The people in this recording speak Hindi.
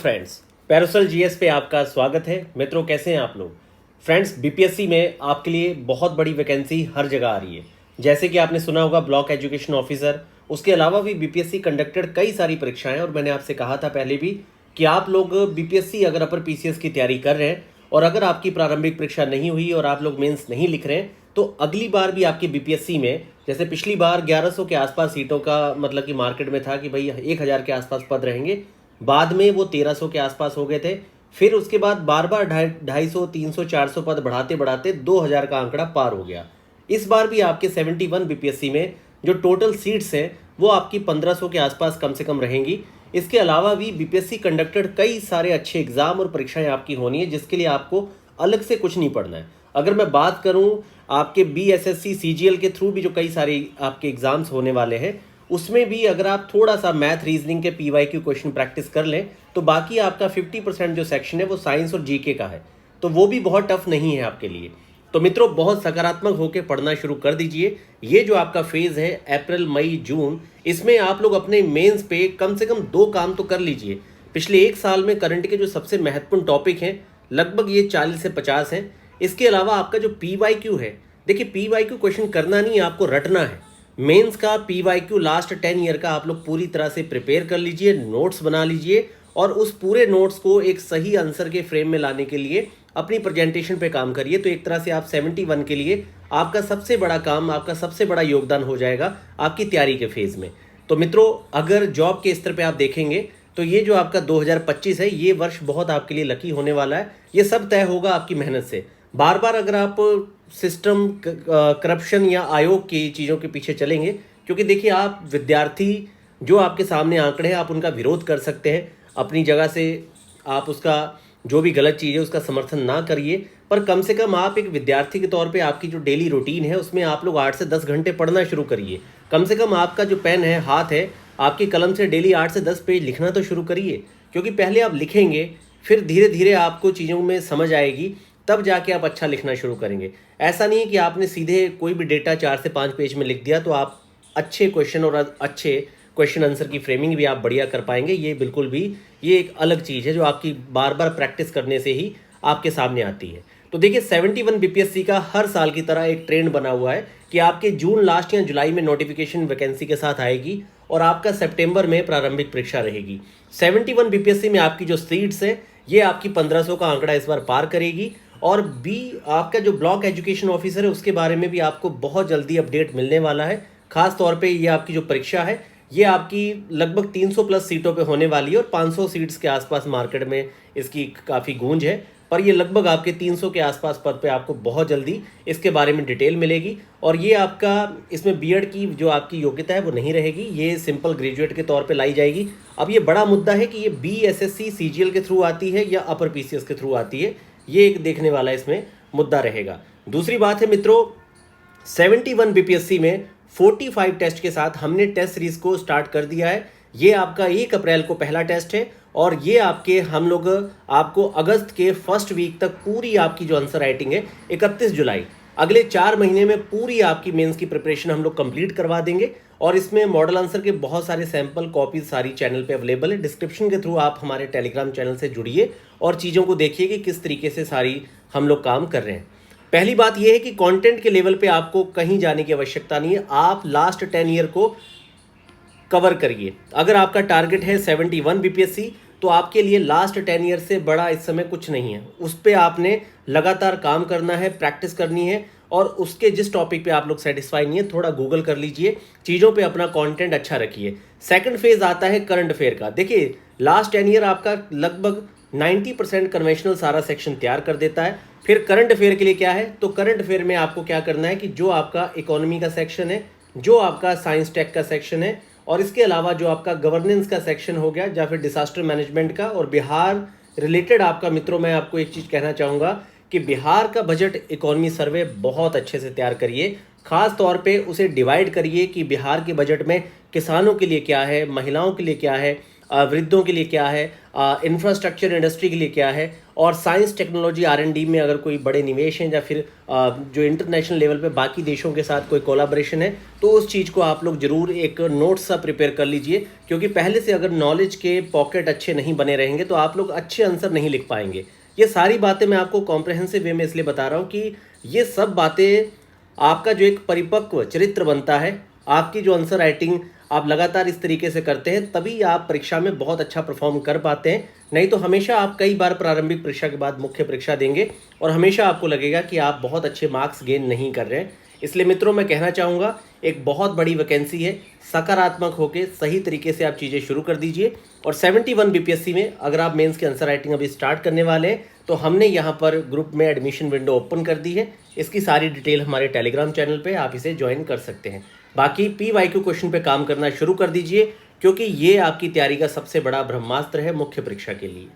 फ्रेंड्स, पैरासोल जीएस पे आपका स्वागत है। मित्रों, कैसे हैं आप लोग? फ्रेंड्स, बीपीएससी में आपके लिए बहुत बड़ी वैकेंसी हर जगह आ रही है। जैसे कि आपने सुना होगा ब्लॉक एजुकेशन ऑफिसर, उसके अलावा भी बीपीएससी कंडक्टेड कई सारी परीक्षाएं। और मैंने आपसे कहा था पहले भी कि आप लोग बीपीएससी अगर अपर पीसीएस की तैयारी कर रहे हैं और अगर आपकी प्रारंभिक परीक्षा नहीं हुई और आप लोग मेंस नहीं लिख रहे हैं, तो अगली बार भी आपकी बीपीएससी में, जैसे पिछली बार 1100 के आसपास सीटों का मतलब कि मार्केट में था कि भाई 1000 के आसपास पद रहेंगे, बाद में वो 1300 के आसपास हो गए थे। फिर उसके बाद बार बार 250, 300, 400 पद बढ़ाते बढ़ाते 2000 का आंकड़ा पार हो गया। इस बार भी आपके 71 बीपीएससी में जो टोटल सीट्स हैं वो आपकी 1500 के आसपास कम से कम रहेंगी। इसके अलावा भी बीपीएससी कंडक्टेड कई सारे अच्छे एग्जाम और परीक्षाएं आपकी होनी है, जिसके लिए आपको अलग से कुछ नहीं पढ़ना है। अगर मैं बात करूं आपके बीएसएससी सीजीएल के थ्रू भी जो कई सारे आपके एग्जाम्स होने वाले हैं, उसमें भी अगर आप थोड़ा सा मैथ रीजनिंग के पीवाईक्यू क्वेश्चन प्रैक्टिस कर लें तो बाकी आपका 50% जो सेक्शन है वो साइंस और जीके का है, तो वो भी बहुत टफ नहीं है आपके लिए। तो मित्रों, बहुत सकारात्मक होकर पढ़ना शुरू कर दीजिए। ये जो आपका फेज़ है अप्रैल मई जून, इसमें आप लोग अपने मेंस पे कम से कम 2 काम तो कर लीजिए। पिछले 1 साल में करंट के जो सबसे महत्वपूर्ण टॉपिक हैं लगभग ये 40 से 50 हैं। इसके अलावा आपका जो पीवाईक्यू है, देखिए पीवाईक्यू क्वेश्चन करना नहीं, आपको रटना है। मेंस का पीवाईक्यू लास्ट 10 ईयर का आप लोग पूरी तरह से प्रिपेयर कर लीजिए, नोट्स बना लीजिए और उस पूरे नोट्स को एक सही आंसर के फ्रेम में लाने के लिए अपनी प्रेजेंटेशन पे काम करिए। तो एक तरह से आप 71 के लिए आपका सबसे बड़ा काम, आपका सबसे बड़ा योगदान हो जाएगा आपकी तैयारी के फेज़ में। तो मित्रों, अगर जॉब के स्तर पे आप देखेंगे तो ये जो आपका 2025 है, ये वर्ष बहुत आपके लिए लकी होने वाला है। ये सब तय होगा आपकी मेहनत से। बार बार अगर आप सिस्टम करप्शन या आयोग की चीज़ों के पीछे चलेंगे, क्योंकि देखिए आप विद्यार्थी, जो आपके सामने आंकड़े हैं आप उनका विरोध कर सकते हैं अपनी जगह से, आप उसका जो भी गलत चीज़ है उसका समर्थन ना करिए, पर कम से कम आप एक विद्यार्थी के तौर पे आपकी जो डेली रूटीन है उसमें आप लोग 8 से 10 घंटे पढ़ना शुरू करिए। कम से कम आपका जो पेन है, हाथ है, आपकी कलम से डेली 8 से 10 पेज लिखना तो शुरू करिए, क्योंकि पहले आप लिखेंगे फिर धीरे धीरे आपको चीज़ों में समझ आएगी, तब जाके आप अच्छा लिखना शुरू करेंगे। ऐसा नहीं है कि आपने सीधे कोई भी डेटा 4 से 5 पेज में लिख दिया तो आप अच्छे क्वेश्चन और अच्छे क्वेश्चन आंसर की फ्रेमिंग भी आप बढ़िया कर पाएंगे। ये बिल्कुल भी, ये एक अलग चीज़ है जो आपकी बार बार प्रैक्टिस करने से ही आपके सामने आती है। तो देखिए 71 बीपीएससी का हर साल की तरह एक ट्रेंड बना हुआ है कि आपके जून लास्ट या जुलाई में नोटिफिकेशन वैकेंसी के साथ आएगी और आपका सितंबर में प्रारंभिक परीक्षा रहेगी। 71 बीपीएससी में आपकी जो सीट्स है ये आपकी 1500 का आंकड़ा इस बार पार करेगी। और बी आपका जो ब्लॉक एजुकेशन ऑफिसर है उसके बारे में भी आपको बहुत जल्दी अपडेट मिलने वाला है। खास तौर पे ये आपकी जो परीक्षा है ये आपकी लगभग 300 प्लस सीटों पे होने वाली है और 500 सीट्स के आसपास मार्केट में इसकी काफ़ी गूंज है, पर ये लगभग आपके 300 के आसपास पद पे आपको बहुत जल्दी इसके बारे में डिटेल मिलेगी। और ये आपका, इसमें बीएड की जो आपकी योग्यता है वो नहीं रहेगी, ये सिंपल ग्रेजुएट के तौर पे लाई जाएगी। अब ये बड़ा मुद्दा है कि ये बीएसएससी सीजीएल के थ्रू आती है या अपर पीसीएस के थ्रू आती है, ये एक देखने वाला इसमें मुद्दा रहेगा। दूसरी बात है मित्रों, 71 बीपीएससी में 45 टेस्ट के साथ हमने टेस्ट सीरीज को स्टार्ट कर दिया है। ये आपका 1 अप्रैल को पहला टेस्ट है और ये आपके हम लोग आपको अगस्त के फर्स्ट वीक तक पूरी आपकी जो आंसर राइटिंग है 31 जुलाई, अगले 4 महीने में पूरी आपकी मेंस की प्रिपरेशन हम लोग कंप्लीट करवा देंगे। और इसमें मॉडल आंसर के बहुत सारे सैंपल कॉपीज सारी चैनल पे अवेलेबल है। डिस्क्रिप्शन के थ्रू आप हमारे टेलीग्राम चैनल से जुड़िए और चीज़ों को देखिए कि किस तरीके से सारी हम लोग काम कर रहे हैं। पहली बात यह है कि कंटेंट के लेवल पे आपको कहीं जाने की आवश्यकता नहीं है, आप लास्ट 10 ईयर को कवर करिए। अगर आपका टारगेट है 71 बीपीएससी तो आपके लिए लास्ट 10 ईयर से बड़ा इस समय कुछ नहीं है। उस पर आपने लगातार काम करना है, प्रैक्टिस करनी है और उसके जिस टॉपिक पे आप लोग सेटिस्फाई नहीं है थोड़ा गूगल कर लीजिए, चीज़ों पे अपना कंटेंट अच्छा रखिए। सेकंड फेज आता है करंट अफेयर का। देखिए लास्ट 10 ईयर आपका लगभग 90% कन्वेंशनल सारा सेक्शन तैयार कर देता है। फिर करंट अफेयर के लिए क्या है, तो करंट अफेयर में आपको क्या करना है कि जो आपका इकोनॉमी का सेक्शन है, जो आपका साइंस टेक का सेक्शन है और इसके अलावा जो आपका गवर्नेंस का सेक्शन हो गया या फिर डिजास्टर मैनेजमेंट का और बिहार रिलेटेड आपका, मित्रों मैं आपको एक चीज़ कहना चाहूँगा कि बिहार का बजट इकोनॉमी सर्वे बहुत अच्छे से तैयार करिए। खास तौर पे उसे डिवाइड करिए कि बिहार के बजट में किसानों के लिए क्या है, महिलाओं के लिए क्या है, वृद्धों के लिए क्या है, इंफ्रास्ट्रक्चर इंडस्ट्री के लिए क्या है, और साइंस टेक्नोलॉजी R&D में अगर कोई बड़े निवेश हैं या फिर जो इंटरनेशनल लेवल पे बाकी देशों के साथ कोई कोलाब्रेशन है, तो उस चीज़ को आप लोग ज़रूर एक नोट सा प्रिपेयर कर लीजिए, क्योंकि पहले से अगर नॉलेज के पॉकेट अच्छे नहीं बने रहेंगे तो आप लोग अच्छे आंसर नहीं लिख पाएंगे। ये सारी बातें मैं आपको कॉम्प्रहेंसिव वे में इसलिए बता रहा हूँ कि ये सब बातें आपका जो एक परिपक्व चरित्र बनता है, आपकी जो आंसर राइटिंग आप लगातार इस तरीके से करते हैं, तभी आप परीक्षा में बहुत अच्छा परफॉर्म कर पाते हैं। नहीं तो हमेशा आप कई बार प्रारंभिक परीक्षा के बाद मुख्य परीक्षा देंगे और हमेशा आपको लगेगा कि आप बहुत अच्छे मार्क्स गेन नहीं कर रहे हैं। इसलिए मित्रों, मैं कहना चाहूँगा, एक बहुत बड़ी वैकेंसी है, सकारात्मक होकर सही तरीके से आप चीज़ें शुरू कर दीजिए। और 71 बीपीएससी में अगर आप मेंस की आंसर राइटिंग अभी स्टार्ट करने वाले हैं, तो हमने यहाँ पर ग्रुप में एडमिशन विंडो ओपन कर दी है। इसकी सारी डिटेल हमारे टेलीग्राम चैनल पे आप इसे ज्वाइन कर सकते हैं। बाकी PYQ क्वेश्चन पे काम करना शुरू कर दीजिए, क्योंकि ये आपकी तैयारी का सबसे बड़ा ब्रह्मास्त्र है मुख्य परीक्षा के लिए।